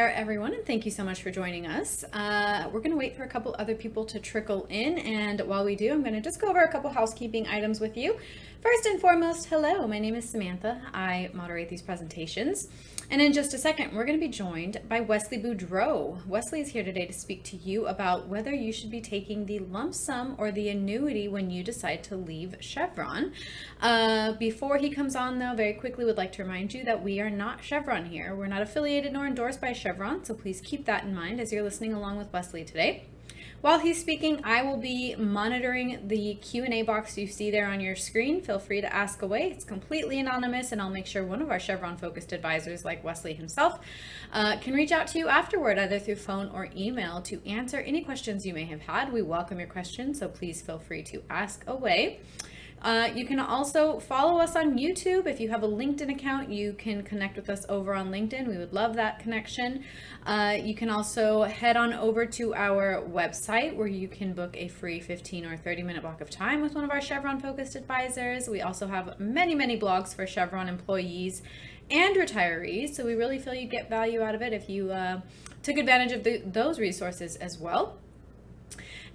there, everyone, and thank you so much for joining us. We're going to wait for a couple other people to trickle in, and while we do, I'm going to just go over a couple housekeeping items with you. First and foremost, hello, my name is Samantha. I moderate these presentations, and in just a second, we're going to be joined by Wesley Boudreau. Wesley is here today to speak to you about whether you should be taking the lump sum or the annuity when you decide to leave Chevron. Before he comes on, though, very quickly would like to remind you that we are not Chevron here. We're not affiliated nor endorsed by Chevron, so please keep that in mind as you're listening along with Wesley today. While he's speaking, I will be monitoring the Q&A box you see there on your screen. Feel free to ask away. It's completely anonymous, and I'll make sure one of our Chevron-focused advisors, like Wesley himself, can reach out to you afterward, either through phone or email, to answer any questions you may have had. We welcome your questions, so please feel free to ask away. You can also follow us on YouTube. If you have a LinkedIn account, you can connect with us over on LinkedIn. We would love that connection. You can also head on over to our website where you can book a free 15 or 30-minute block of time with one of our Chevron-focused advisors. We also have many, many blogs for Chevron employees and retirees, so we really feel you get value out of it if you took advantage of those resources as well.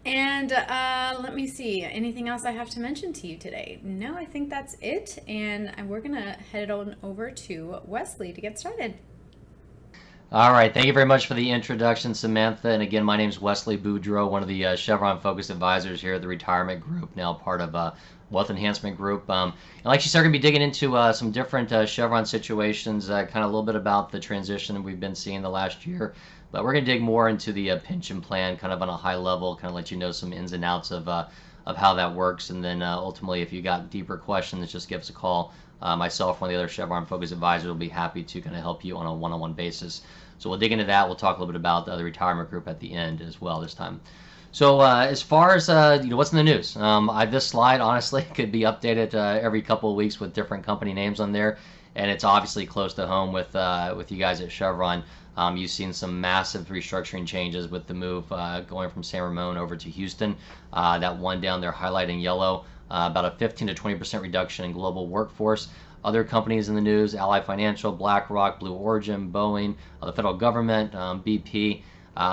And let me see, anything else I have to mention to you today? No, I think that's it. And we're going to head on over to Wesley to get started. All right. Thank you very much for the introduction, Samantha. And again, my name is Wesley Boudreau, one of the Chevron-focused advisors here at the Retirement Group, now part of Wealth Enhancement Group. And like she said, we're going to be digging into some different Chevron situations, kind of a little bit about the transition that we've been seeing the last year. But we're going to dig more into the pension plan, kind of on a high level, kind of let you know some ins and outs of how that works. And then ultimately, if you got deeper questions, just give us a call. Myself, one of the other Chevron-focused advisors, will be happy to kind of help you on a one-on-one basis. So we'll dig into that. We'll talk a little bit about the retirement group at the end as well this time. So as far as what's in the news, this slide honestly could be updated every couple of weeks with different company names on there, and it's obviously close to home with you guys at Chevron. You've seen some massive restructuring changes with the move going from San Ramon over to Houston. That one down there highlighted in yellow, about a 15 to 20% reduction in global workforce. Other companies in the news: Ally Financial, BlackRock, Blue Origin, Boeing, the federal government, BP.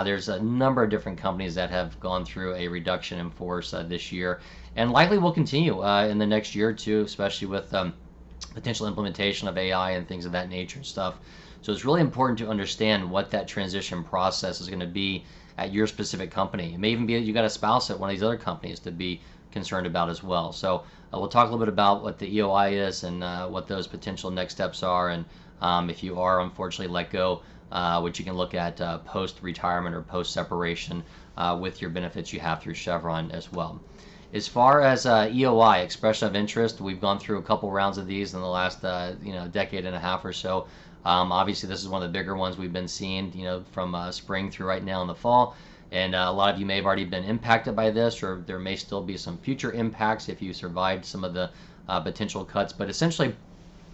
There's a number of different companies that have gone through a reduction in force this year, and likely will continue in the next year or two, especially with potential implementation of AI and things of that nature and stuff. So it's really important to understand what that transition process is going to be at your specific company. It may even be that you got a spouse at one of these other companies to be concerned about as well. So we'll talk a little bit about what the EOI is and what those potential next steps are, and if you are unfortunately let go, which you can look at post-retirement or post-separation with your benefits you have through Chevron as well. As far as EOI, expression of interest, we've gone through a couple rounds of these in the last decade and a half or so. Obviously, this is one of the bigger ones we've been seeing, from spring through right now in the fall. And a lot of you may have already been impacted by this, or there may still be some future impacts if you survived some of the potential cuts. But essentially,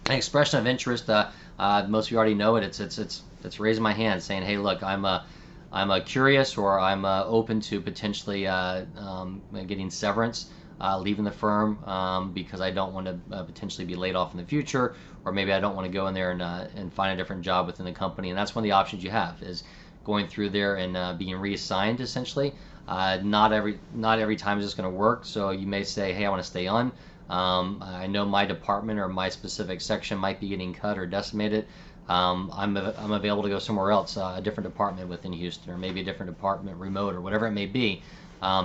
an expression of interest, most of you already know it. It's raising my hand, saying, "Hey, look, I'm curious, or I'm open to potentially getting severance, leaving the firm because I don't want to potentially be laid off in the future, or maybe I don't want to go in there and find a different job within the company." And that's one of the options you have, is going through there and being reassigned essentially. Not every time is this going to work. So you may say, "Hey, I want to stay on. I know my department or my specific section might be getting cut or decimated. I'm available to go somewhere else, a different department within Houston, or maybe a different department remote, or whatever it may be."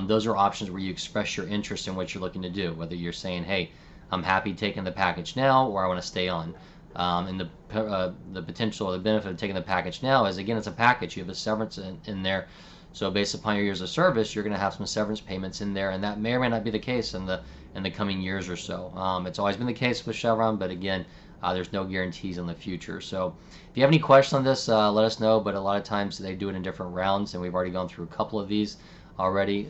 Those are options where you express your interest in what you're looking to do, whether you're saying, "Hey, I'm happy taking the package now," or "I want to stay on." And the potential or the benefit of taking the package now is, again, it's a package. You have a severance in there. So based upon your years of service, you're going to have some severance payments in there, and that may or may not be the case in the coming years or so. It's always been the case with Chevron, but again, there's no guarantees in the future. So if you have any questions on this, let us know. But a lot of times they do it in different rounds, and we've already gone through a couple of these already.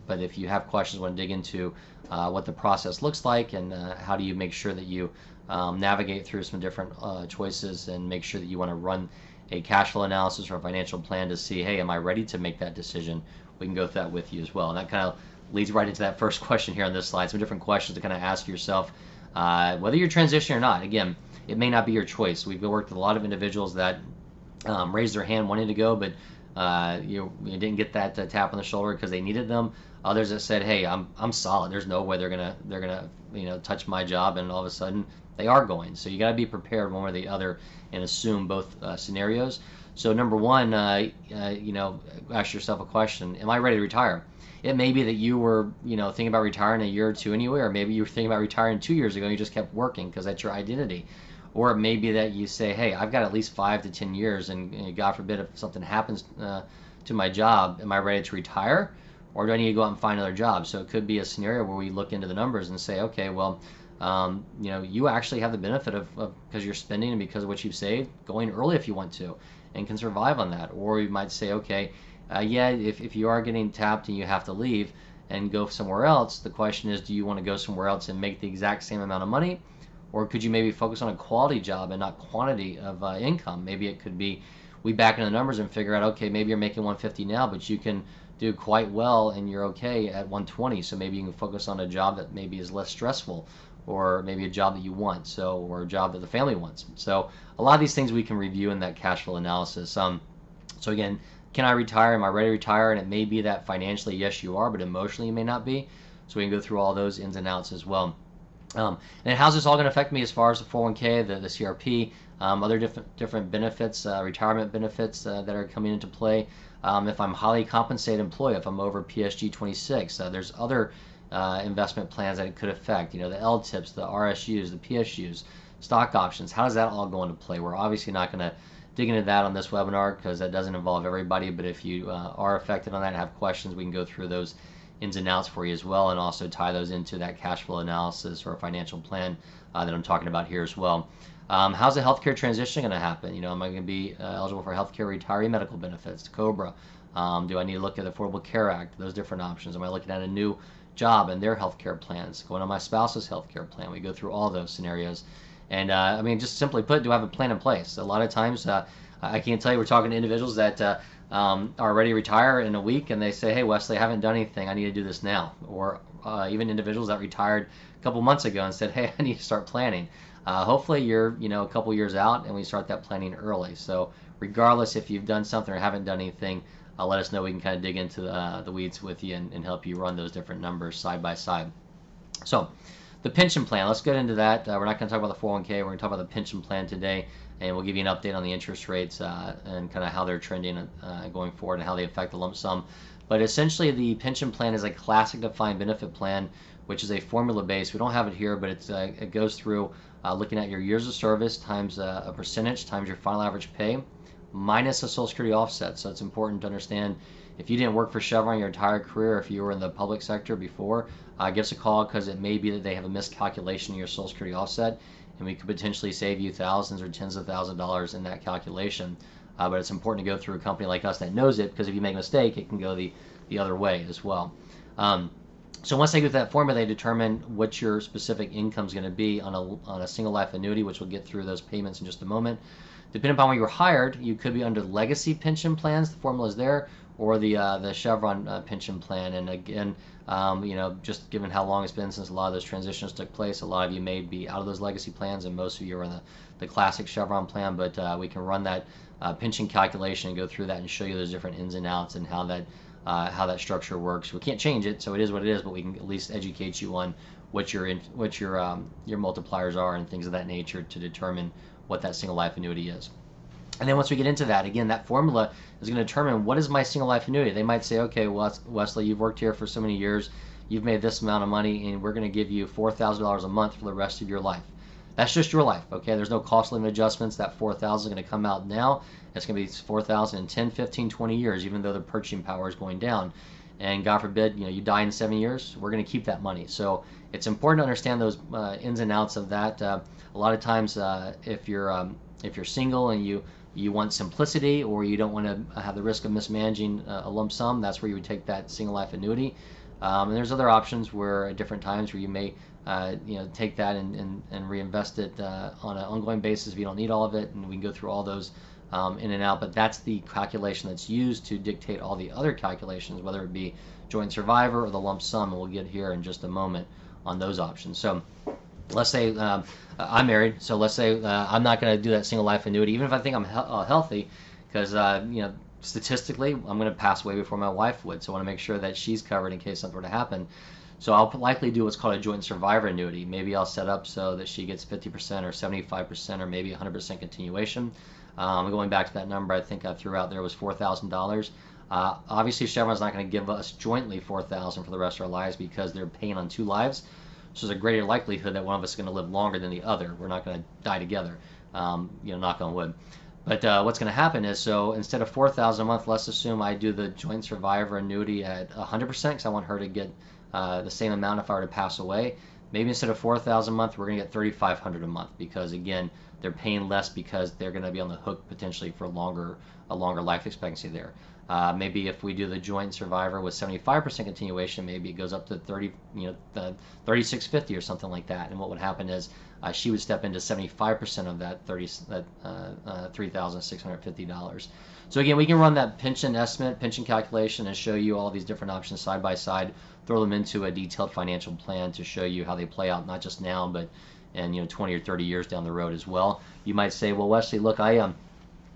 But if you have questions, want to dig into what the process looks like, and how do you make sure that you navigate through some different choices, and make sure that you want to run a cash flow analysis or a financial plan to see, hey, am I ready to make that decision? We can go through that with you as well. And that kind of leads right into that first question here on this slide. Some different questions to kind of ask yourself, whether you're transitioning or not. Again, it may not be your choice. We've worked with a lot of individuals that raised their hand wanting to go, but you didn't get that tap on the shoulder because they needed them. Others that said, "Hey, I'm solid. There's no way they're gonna touch my job," and all of a sudden they are going. So you got to be prepared one way or the other and assume both scenarios. So number one, ask yourself a question: am I ready to retire? It may be that you were thinking about retiring a year or two anyway, or maybe you were thinking about retiring 2 years ago and you just kept working because that's your identity. Or it may be that you say, hey, I've got at least 5 to 10 years, and God forbid if something happens to my job, am I ready to retire? Or do I need to go out and find another job? So it could be a scenario where we look into the numbers and say, okay, well, you actually have the benefit of because you're spending and because of what you've saved, going early if you want to, and can survive on that. Or you might say, okay, if you are getting tapped and you have to leave and go somewhere else, the question is, do you want to go somewhere else and make the exact same amount of money? Or could you maybe focus on a quality job and not quantity of income? Maybe it could be we back into the numbers and figure out, okay, maybe you're making 150 now, but you can do quite well and you're okay at 120. So maybe you can focus on a job that maybe is less stressful, or maybe a job that you want, or a job that the family wants. So a lot of these things we can review in that cash flow analysis. So again, can I retire? Am I ready to retire? And it may be that financially, yes, you are, but emotionally, you may not be. So we can go through all those ins and outs as well. And how's this all going to affect me as far as the 401k, the CRP, other different benefits, retirement benefits that are coming into play. If I'm highly compensated employee, if I'm over PSG 26, there's other investment plans that it could affect. The LTIPs, the RSUs, the PSUs, stock options. How does that all go into play? We're obviously not going to dig into that on this webinar because that doesn't involve everybody. But if you are affected on that and have questions, we can go through those ins and outs for you as well, and also tie those into that cash flow analysis or financial plan that I'm talking about here as well. How's the healthcare transition going to happen? Am I going to be eligible for healthcare retiree medical benefits, COBRA? Do I need to look at the Affordable Care Act, those different options? Am I looking at a new job and their healthcare plans, going on my spouse's healthcare plan? We go through all those scenarios. And just simply put, do I have a plan in place? A lot of times, I can't tell you, we're talking to individuals that are ready to retire in a week, and they say, hey, Wesley, I haven't done anything. I need to do this now. Or even individuals that retired a couple months ago and said, hey, I need to start planning. Hopefully you're a couple years out and we start that planning early. So regardless if you've done something or haven't done anything, let us know. We can kind of dig into the weeds with you and help you run those different numbers side by side. So the pension plan, let's get into that. We're not going to talk about the 401k. We're going to talk about the pension plan today, and we'll give you an update on the interest rates and kind of how they're trending going forward and how they affect the lump sum. But essentially, the pension plan is a classic defined benefit plan, which is a formula based. We don't have it here, but it goes through looking at your years of service times a percentage times your final average pay minus a Social Security offset. So it's important to understand, if you didn't work for Chevron your entire career, if you were in the public sector before, give us a call, because it may be that they have a miscalculation in your Social Security offset, and we could potentially save you thousands or tens of thousands of dollars in that calculation. But it's important to go through a company like us that knows it, because if you make a mistake, it can go the other way as well. So once they get that formula, they determine what your specific income is going to be on a single life annuity, which we'll get through those payments in just a moment. Depending upon when you were hired, you could be under legacy pension plans. The formula is there, or the Chevron pension plan. And again, just given how long it's been since a lot of those transitions took place, a lot of you may be out of those legacy plans, and most of you are in the classic Chevron plan. But we can run that pension calculation and go through that and show you those different ins and outs and how that structure works. We can't change it, so it is what it is, but we can at least educate you on what your multipliers are and things of that nature to determine what that single life annuity is. And then once we get into that, again, that formula is going to determine what is my single life annuity. They might say, okay, well, Wesley, you've worked here for so many years, you've made this amount of money, and we're going to give you $4,000 a month for the rest of your life. That's just your life, okay? There's no cost limit adjustments. That $4,000 is going to come out now. It's going to be $4,000 in 10, 15, 20 years, even though the purchasing power is going down. And God forbid, you die in 7 years, we're going to keep that money. So it's important to understand those ins and outs of that. A lot of times, if you're single and you want simplicity, or you don't want to have the risk of mismanaging a lump sum, that's where you would take that single life annuity. And there's other options where at different times where you may take that and reinvest it on an ongoing basis if you don't need all of it, and we can go through all those in and out. But that's the calculation that's used to dictate all the other calculations, whether it be joint survivor or the lump sum, and we'll get here in just a moment on those options. So let's say I'm married, so let's say I'm not going to do that single life annuity, even if I think I'm healthy, because statistically, I'm going to pass away before my wife would, so I want to make sure that she's covered in case something were to happen. So I'll likely do what's called a joint survivor annuity. Maybe I'll set up so that she gets 50% or 75% or maybe 100% continuation. Going back to that number I think I threw out there was $4,000. Obviously, Chevron's not going to give us jointly $4,000 for the rest of our lives because they're paying on 2 lives. So there's a greater likelihood that one of us is going to live longer than the other. We're not going to die together, knock on wood. But what's going to happen is, so instead of $4,000 a month, let's assume I do the joint survivor annuity at 100% because I want her to get the same amount if I were to pass away. Maybe instead of $4,000 a month, we're going to get $3,500 a month because, again, they're paying less because they're going to be on the hook potentially for a longer life expectancy there. Maybe if we do the joint survivor with 75% continuation, maybe it goes up to 3650 or something like that. And what would happen is she would step into 75% of that $3,650. So again, we can run that pension estimate, pension calculation, and show you all these different options side by side. Throw them into a detailed financial plan to show you how they play out, not just now, but in 20 or 30 years down the road as well. You might say, well, Wesley, look, I've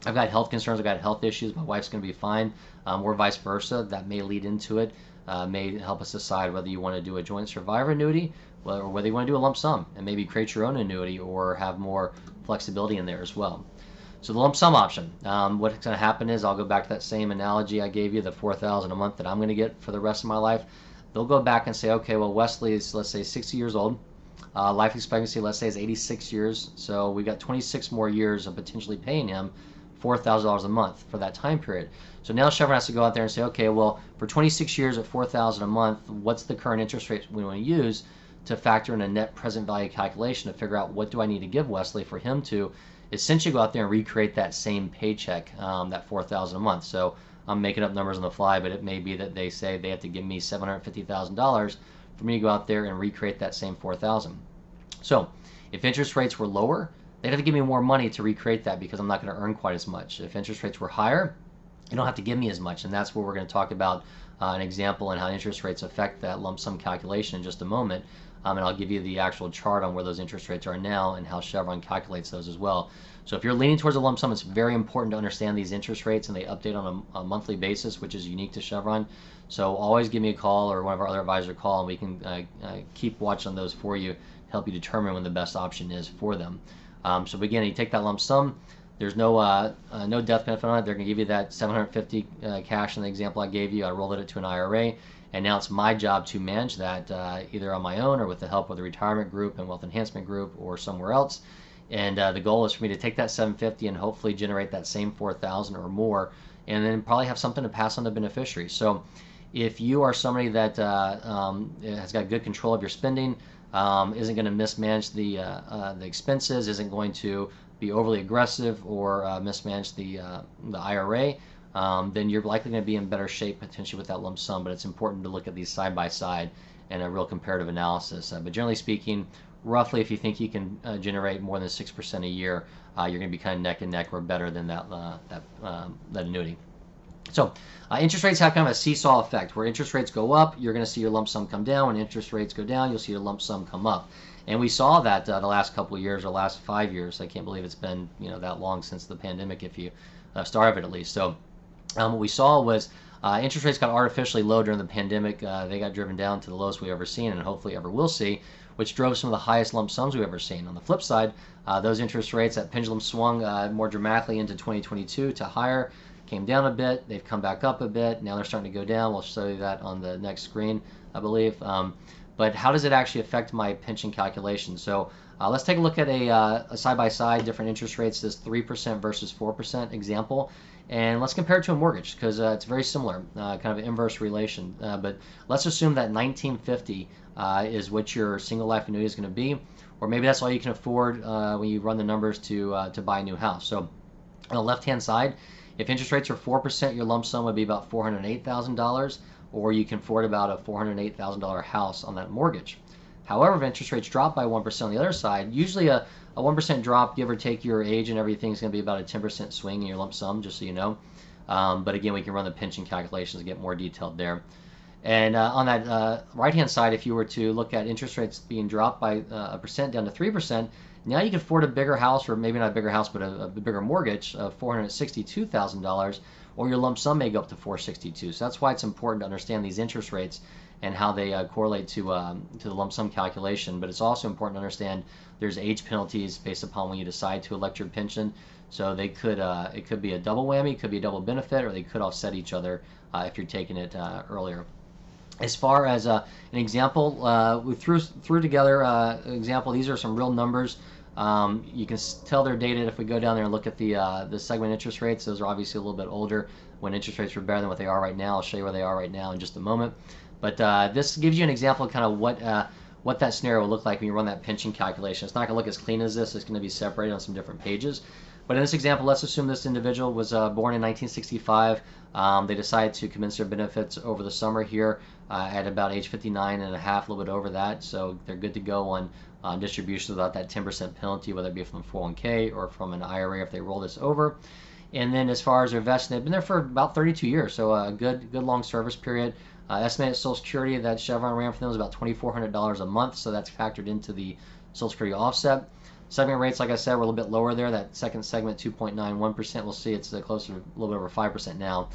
got health concerns, I've got health issues, my wife's going to be fine, or vice versa. That may lead into it, may help us decide whether you want to do a joint survivor annuity or whether you want to do a lump sum and maybe create your own annuity or have more flexibility in there as well. So the lump sum option, what's going to happen is I'll go back to that same analogy I gave you, the $4,000 a month that I'm going to get for the rest of my life. They'll go back and say, okay, well, Wesley is, let's say, 60 years old. Life expectancy, let's say, is 86 years. So we've got 26 more years of potentially paying him $4,000 a month for that time period. So now Chevron has to go out there and say, okay, well, for 26 years at $4,000 a month, what's the current interest rate we want to use to factor in a net present value calculation to figure out what do I need to give Wesley for him to essentially go out there and recreate that same paycheck, that $4,000 a month. So I'm making up numbers on the fly, but it may be that they say they have to give me $750,000 for me to go out there and recreate that same $4,000. So if interest rates were lower, they'd have to give me more money to recreate that because I'm not going to earn quite as much. If interest rates were higher, you don't have to give me as much, and that's where we're going to talk about an example and how interest rates affect that lump sum calculation in just a moment. And I'll give you the actual chart on where those interest rates are now and how Chevron calculates those as well. So if you're leaning towards a lump sum, it's very important to understand these interest rates, and they update on a monthly basis, which is unique to Chevron. So always give me a call or one of our other advisors a call, and we can keep watch on those for you, help you determine when the best option is for them. So again, you take that lump sum. There's no death benefit on it. They're going to give you that $750 cash in the example I gave you. I rolled it into an IRA, and now it's my job to manage that either on my own or with the help of the retirement group and wealth enhancement group or somewhere else. And the goal is for me to take that $750 and hopefully generate that same $4,000 or more, and then probably have something to pass on to beneficiaries. So if you are somebody that has got good control of your spending, isn't going to mismanage the expenses, isn't going to be overly aggressive or mismanage the IRA, then you're likely going to be in better shape potentially with that lump sum. But it's important to look at these side by side and a real comparative analysis. But generally speaking, roughly, if you think you can generate more than 6% a year, you're going to be kind of neck and neck or better than that annuity. So interest rates have kind of a seesaw effect. Where interest rates go up, you're going to see your lump sum come down. When interest rates go down, you'll see your lump sum come up. And we saw that the last couple of years, or last 5 years. I can't believe it's been that long since the pandemic, if you start of it at least. So what we saw was interest rates got artificially low during the pandemic. They got driven down to the lowest we've ever seen and hopefully ever will see, which drove some of the highest lump sums we've ever seen. On the flip side, those interest rates, that pendulum swung more dramatically into 2022 to higher, came down a bit, they've come back up a bit, now they're starting to go down. We'll show you that on the next screen, I believe. But how does it actually affect my pension calculation? So let's take a look at a side-by-side different interest rates, this 3% versus 4% example. And let's compare it to a mortgage because it's very similar, kind of an inverse relation. But let's assume that $1950 is what your single life annuity is going to be, or maybe that's all you can afford when you run the numbers to buy a new house. So on the left-hand side, if interest rates are 4%, your lump sum would be about $408,000, or you can afford about a $408,000 house on that mortgage. However, if interest rates drop by 1% on the other side, usually a 1% drop, give or take your age and everything, is going to be about a 10% swing in your lump sum, just so you know. But again, we can run the pension calculations and get more detailed there. And on that right-hand side, if you were to look at interest rates being dropped by a percent down to 3%, now you can afford a bigger house, or maybe not a bigger house, but a bigger mortgage of $462,000, or your lump sum may go up to $462,000. So that's why it's important to understand these interest rates and how they correlate to the lump sum calculation. But it's also important to understand there's age penalties based upon when you decide to elect your pension. So they could it could be a double whammy, it could be a double benefit, or they could offset each other if you're taking it earlier. As far as an example, we threw together an example. These are some real numbers. You can tell they're dated if we go down there and look at the segment interest rates. Those are obviously a little bit older when interest rates were better than what they are right now. I'll show you where they are right now in just a moment. But this gives you an example of kind of what that scenario will look like when you run that pension calculation. It's not going to look as clean as this. It's going to be separated on some different pages. But in this example, let's assume this individual was born in 1965. They decided to commence their benefits over the summer here at about age 59 and a half, a little bit over that. So they're good to go on distributions without that 10% penalty, whether it be from a 401k or from an IRA if they roll this over. And then as far as their vesting, they've been there for about 32 years, so a good long service period. Estimated Social Security that Chevron ran for them was about $2,400 a month, so that's factored into the Social Security offset. Segment rates, like I said, were a little bit lower there. That second segment, 2.91%. We'll see it's closer, a little bit over 5% now.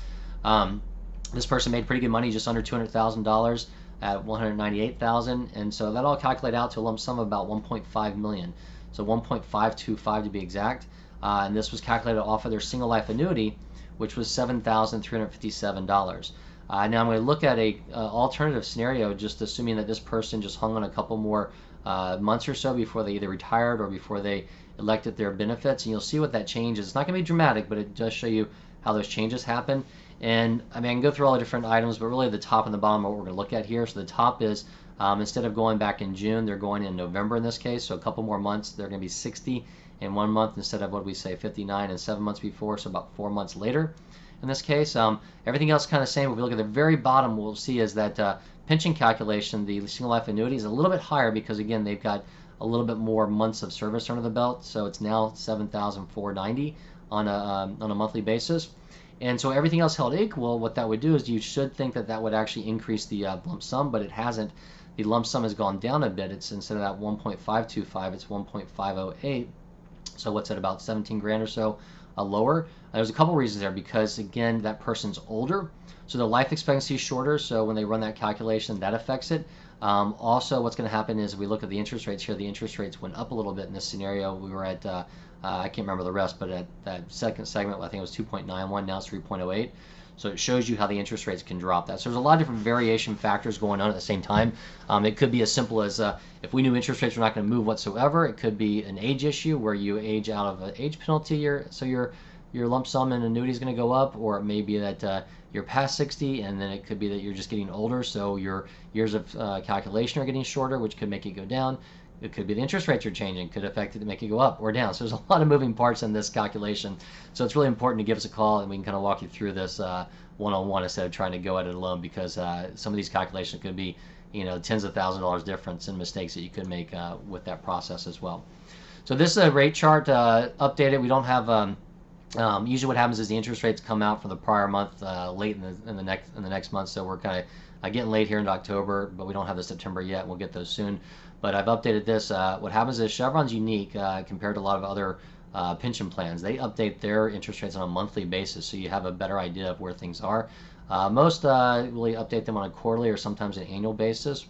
This person made pretty good money, just under $200,000 at $198,000, and so that all calculated out to a lump sum of about $1.5 million. So 1.525 to be exact. And this was calculated off of their single life annuity, which was $7,357. Now I'm going to look at a alternative scenario, just assuming that this person just hung on a couple more months or so before they either retired or before they elected their benefits, and you'll see what that change is. It's not going to be dramatic, but it does show you how those changes happen. And I mean, I can go through all the different items, but really the top and the bottom are what we're going to look at here. So the top is instead of going back in June, they're going in November in this case, so a couple more months. They're going to be 60 in 1 month instead of what we say 59 and 7 months before, so about 4 months later in this case. Everything else kind of same. If we look at the very bottom, we'll see is that pension calculation, the single life annuity is a little bit higher because again they've got a little bit more months of service under the belt, so it's now $7,490 on a monthly basis. And so everything else held equal, what that would do is you should think that that would actually increase the lump sum, but it hasn't. The lump sum has gone down a bit. It's instead of that 1.525, it's 1.508. So what's at about 17 grand or so lower. There's a couple reasons there, because again that person's older, so their life expectancy is shorter, so when they run that calculation that affects it. Also what's going to happen is if we look at the interest rates here, the interest rates went up a little bit in this scenario. We were at I can't remember the rest, but at that second segment I think it was 2.91, now it's 3.08. So it shows you how the interest rates can drop that. So there's a lot of different variation factors going on at the same time. It could be as simple as if we knew interest rates were not going to move whatsoever, it could be an age issue where you age out of an age penalty, so your lump sum and annuity is going to go up, or it may be that you're past 60, and then it could be that you're just getting older, so your years of calculation are getting shorter, which could make it go down. It could be the interest rates are changing, could affect it to make it go up or down. So there's a lot of moving parts in this calculation. So it's really important to give us a call and we can kind of walk you through this one-on-one instead of trying to go at it alone, because some of these calculations could be, tens of thousands of dollars difference in mistakes that you could make with that process as well. So this is a rate chart updated. We don't have usually what happens is the interest rates come out for the prior month late in the next month. So we're kind of getting late here in October, but we don't have the September yet. We'll get those soon. But I've updated this. What happens is Chevron's unique compared to a lot of other pension plans. They update their interest rates on a monthly basis, so you have a better idea of where things are. Most really update them on a quarterly or sometimes an annual basis.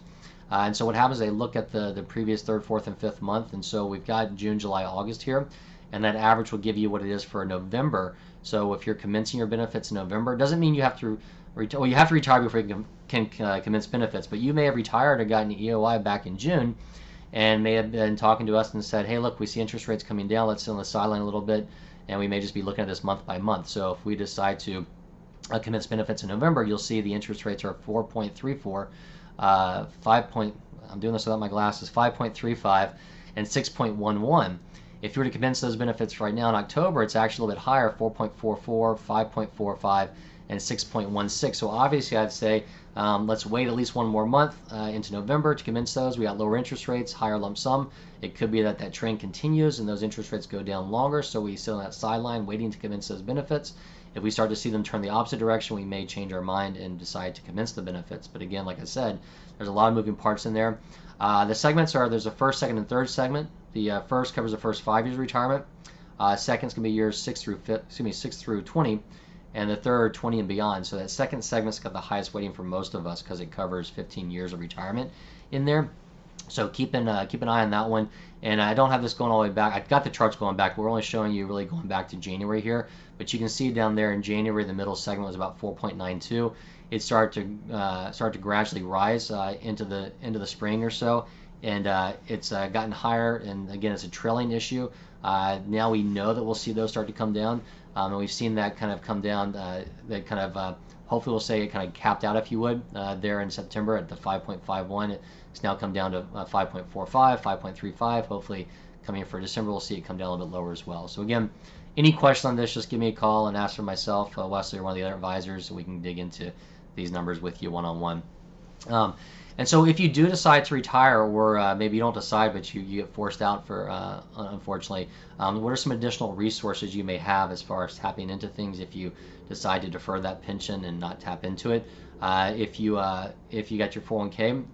And so what happens is they look at the previous third, fourth, and fifth month. And so we've got June, July, August here. And that average will give you what it is for November. So if you're commencing your benefits in November, it doesn't mean you have to well, you have to retire before you can commence benefits, but you may have retired or gotten an EOI back in June and may have been talking to us and said, hey, look, we see interest rates coming down, let's sit on the sideline a little bit, and we may just be looking at this month by month. So if we decide to commence benefits in November, you'll see the interest rates are 4.34, I'm doing this without my glasses, 5.35, and 6.11. If you were to commence those benefits right now in October, it's actually a little bit higher, 4.44, 5.45, and 6.16. So obviously I'd say let's wait at least one more month into November to commence those. We got lower interest rates, higher lump sum. It could be that that trend continues and those interest rates go down longer, so we sit on that sideline waiting to commence those benefits. If we start to see them turn the opposite direction, we may change our mind and decide to commence the benefits. But again, like I said, there's a lot of moving parts in there. The segments are, there's a first, second, and third segment. The first covers the first 5 years of retirement. Second's going to be years 6 through 20, and the third 20 and beyond. So that second segment's got the highest weighting for most of us because it covers 15 years of retirement in there. So keep an eye on that one. And I don't have this going all the way back. I've got the charts going back, but we're only showing you really going back to January here. But you can see down there in January, the middle segment was about 4.92. It started to gradually rise into the spring or so, and it's gotten higher. And again, it's a trailing issue. Now we know that we'll see those start to come down, and we've seen that kind of come down. That kind of hopefully we'll say it kind of capped out, if you would, there in September at the 5.51. It's now come down to 5.45, 5.35. Hopefully coming for December, we'll see it come down a little bit lower as well. So again, any question on this, just give me a call and ask for myself, Wesley, or one of the other advisors, so we can dig into these numbers with you one-on-one. And so if you do decide to retire, or maybe you don't decide, but you get forced out for, unfortunately, what are some additional resources you may have as far as tapping into things if you decide to defer that pension and not tap into it? If you got your 401k,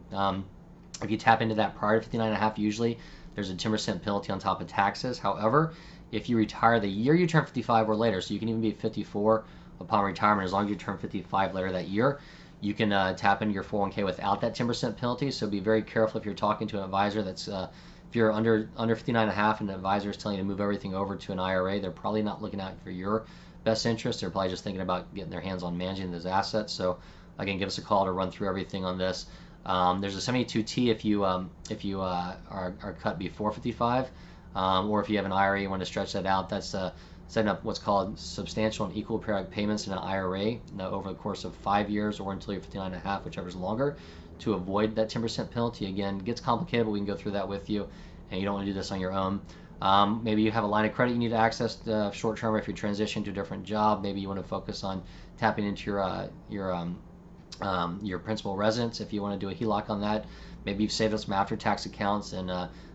if you tap into that prior to 59.5, usually there's a 10% penalty on top of taxes. However, if you retire the year you turn 55 or later, so you can even be 54 upon retirement as long as you turn 55 later that year, you can tap into your 401k without that 10% penalty. So be very careful if you're talking to an advisor that's if you're under 59.5 and the advisor is telling you to move everything over to an IRA, they're probably not looking out for your best interest. They're probably just thinking about getting their hands on managing those assets. So again, give us a call to run through everything on this. There's a 72T if you are cut before 55, or if you have an IRA you want to stretch that out. That's setting up what's called substantial and equal periodic payments in an IRA over the course of 5 years or until you're 59.5, whichever's longer, to avoid that 10% penalty. Again, it gets complicated, but we can go through that with you, and you don't want to do this on your own. Maybe you have a line of credit you need to access short term if you transition to a different job. Maybe you want to focus on tapping into your principal residence if you want to do a HELOC on that. Maybe you've saved up some after-tax accounts and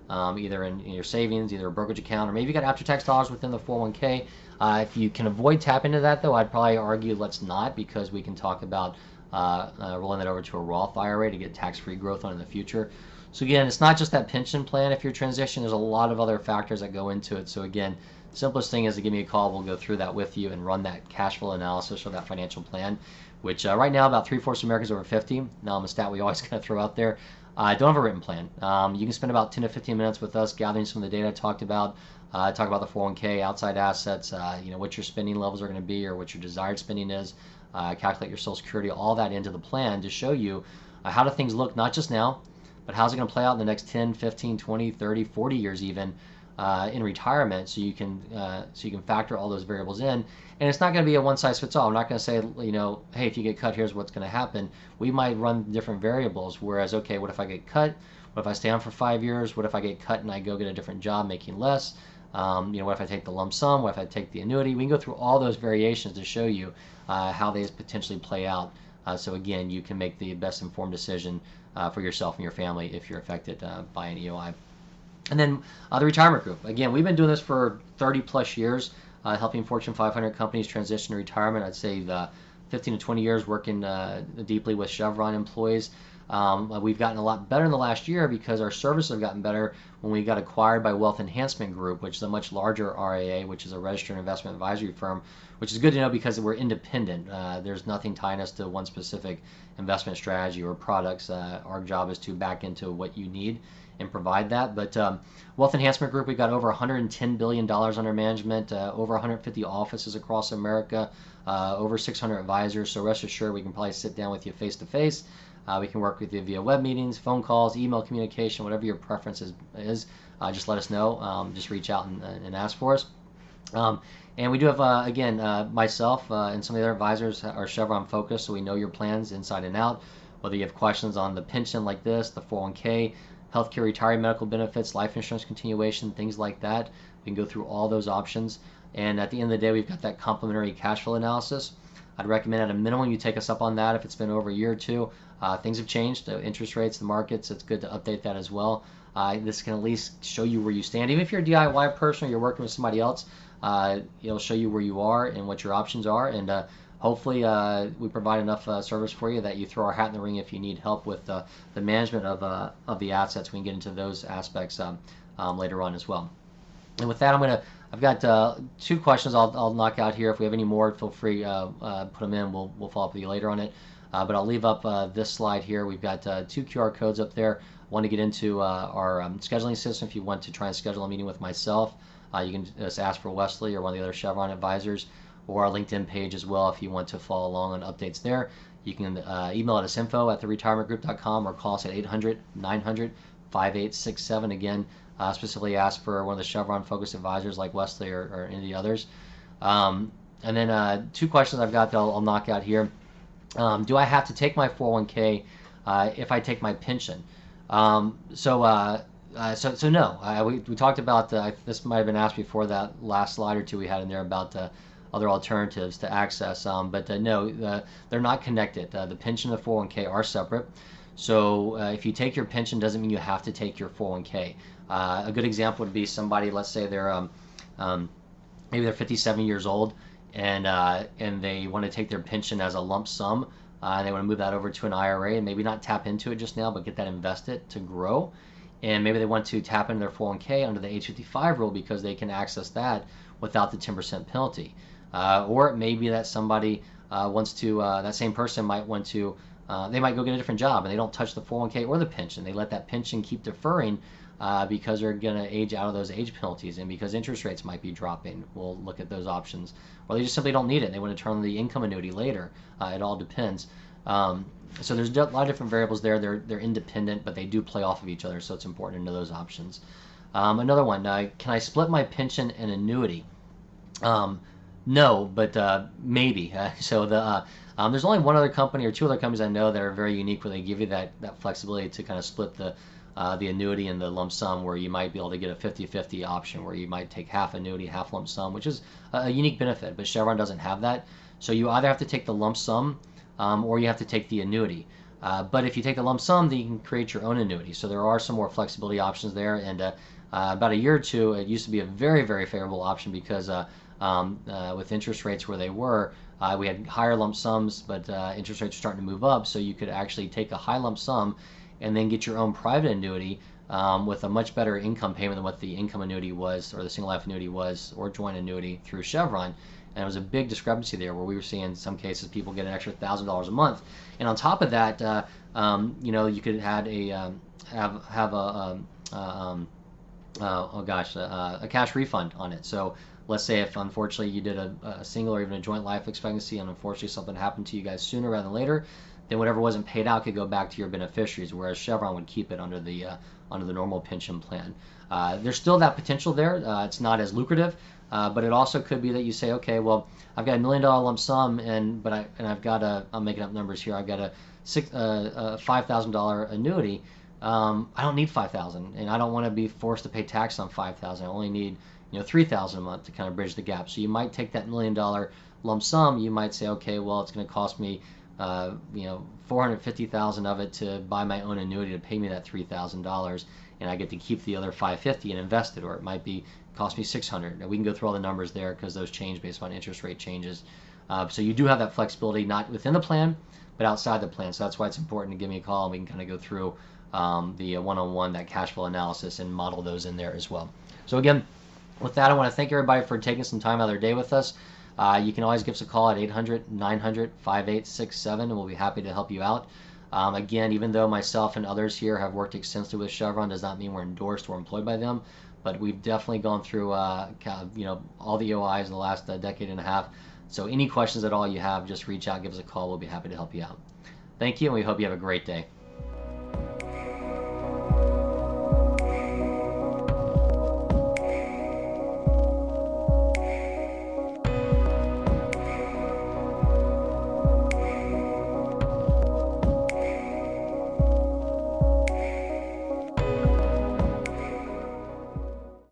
either in your savings, either a brokerage account, or maybe you got after-tax dollars within the 401k. If you can avoid tapping into that, though, I'd probably argue let's not, because we can talk about rolling that over to a Roth IRA to get tax-free growth on in the future. So again, it's not just that pension plan if you're transitioning. There's a lot of other factors that go into it. So again, simplest thing is to give me a call. We'll go through that with you and run that cash flow analysis or that financial plan, which right now about 3/4 of Americans over 50. Now I'm a stat we always kind of throw out there. Don't have a written plan. You can spend about 10 to 15 minutes with us gathering some of the data I talked about. Talk about the 401k, outside assets, what your spending levels are going to be or what your desired spending is. Calculate your Social Security, all that into the plan to show you how do things look, not just now, but how's it going to play out in the next 10, 15, 20, 30, 40 years even in retirement, so you can factor all those variables in. And it's not going to be a one-size-fits-all. I'm not going to say, hey, if you get cut, here's what's going to happen. We might run different variables, whereas, okay, what if I get cut? What if I stay on for 5 years? What if I get cut and I go get a different job making less? What if I take the lump sum? What if I take the annuity? We can go through all those variations to show you how they potentially play out. So again, you can make the best informed decision for yourself and your family if you're affected by an EOI. And then the retirement group. Again, we've been doing this for 30 plus years, helping Fortune 500 companies transition to retirement. I'd say the 15 to 20 years working deeply with Chevron employees. We've gotten a lot better in the last year because our services have gotten better when we got acquired by Wealth Enhancement Group, which is a much larger RIA, which is a registered investment advisory firm, which is good to know because we're independent. There's nothing tying us to one specific investment strategy or products. Our job is to back into what you need and provide that. But Wealth Enhancement Group, we've got over $110 billion under management, over 150 offices across America, over 600 advisors. So rest assured, we can probably sit down with you face to face. We can work with you via web meetings, phone calls, email communication, whatever your preference is. Just let us know. Just reach out and ask for us. And we do have, again, myself and some of the other advisors are Chevron focused, so we know your plans inside and out. Whether you have questions on the pension like this, the 401k, healthcare, retirement, medical benefits, life insurance continuation, things like that, we can go through all those options. And at the end of the day, we've got that complimentary cash flow analysis. I'd recommend at a minimum you take us up on that if it's been over a year or two. Things have changed, the interest rates, the markets, it's good to update that as well. This can at least show you where you stand. Even if you're a DIY person or you're working with somebody else, it'll show you where you are and what your options are, and hopefully we provide enough service for you that you throw our hat in the ring if you need help with the management of the assets. We can get into those aspects later on as well. And with that, I've got 2 questions I'll knock out here. If we have any more, feel free put them in. We'll follow up with you later on it. But I'll leave up this slide here. We've got 2 QR codes up there. Want to get into our scheduling system. If you want to try and schedule a meeting with myself, you can just ask for Wesley or one of the other Chevron advisors, or our LinkedIn page as well if you want to follow along on updates there. You can email us info@theretirementgroup.com or call us at 800-900-5867. Again, specifically ask for one of the Chevron focused advisors like Wesley or any of the others. And then 2 questions I've got that I'll knock out here. Do I have to take my 401k if I take my pension? So no. We talked about this might have been asked before that last slide or 2 we had in there about other alternatives to access, but no, they're not connected. The pension and the 401k are separate. So if you take your pension, doesn't mean you have to take your 401k. A good example would be somebody, let's say they're maybe they're 57 years old, and they want to take their pension as a lump sum, and they want to move that over to an IRA and maybe not tap into it just now, but get that invested to grow. And maybe they want to tap into their 401k under the age 55 rule because they can access that without the 10% penalty. Or it may be that somebody wants to, that same person might want to, they might go get a different job and they don't touch the 401k or the pension. They let that pension keep deferring because they're going to age out of those age penalties and because interest rates might be dropping. We'll look at those options. Or they just simply don't need it. They want to turn on the income annuity later. It all depends. So there's a lot of different variables there. They're independent, but they do play off of each other, so it's important to know those options. Another one, can I split my pension and annuity? No, but maybe. So there's only one other company or 2 other companies I know that are very unique where they give you that flexibility to kind of split the annuity and the lump sum, where you might be able to get a 50-50 option where you might take half annuity, half lump sum, which is a unique benefit, but Chevron doesn't have that. So you either have to take the lump sum or you have to take the annuity. But if you take the lump sum, then you can create your own annuity. So there are some more flexibility options there. And about a year or 2, it used to be a very, very favorable option because with interest rates where they were, we had higher lump sums, but interest rates were starting to move up. So you could actually take a high lump sum and then get your own private annuity with a much better income payment than what the income annuity was, or the single life annuity was, or joint annuity through Chevron. And it was a big discrepancy there, where we were seeing in some cases people get an extra $1,000 a month. And on top of that, you could have a cash refund on it. So let's say if unfortunately you did a single or even a joint life expectancy, and unfortunately something happened to you guys sooner rather than later, then whatever wasn't paid out could go back to your beneficiaries, whereas Chevron would keep it under the normal pension plan. There's still that potential there. It's not as lucrative, but it also could be that you say, okay, well, I've got $1 million lump sum, but I've got I'm making up numbers here. I've got a $5,000 annuity. I don't need $5,000, and I don't want to be forced to pay tax on $5,000. I only need $3,000 a month to kind of bridge the gap. So you might take that $1 million lump sum. You might say, okay, well, it's going to cost me $450,000 of it to buy my own annuity to pay me that $3,000, and I get to keep the other $550 and invest it, or it might be cost me $600. Now we can go through all the numbers there because those change based on interest rate changes. So you do have that flexibility, not within the plan, but outside the plan. So that's why it's important to give me a call, and we can kind of go through the one-on-one, that cash flow analysis, and model those in there as well. So again, with that, I want to thank everybody for taking some time out of their day with us. You can always give us a call at 800-900-5867, and we'll be happy to help you out. Again, even though myself and others here have worked extensively with Chevron, does not mean we're endorsed or employed by them, but we've definitely gone through all the OIs in the last decade and a half. So any questions at all you have, just reach out, give us a call. We'll be happy to help you out. Thank you, and we hope you have a great day.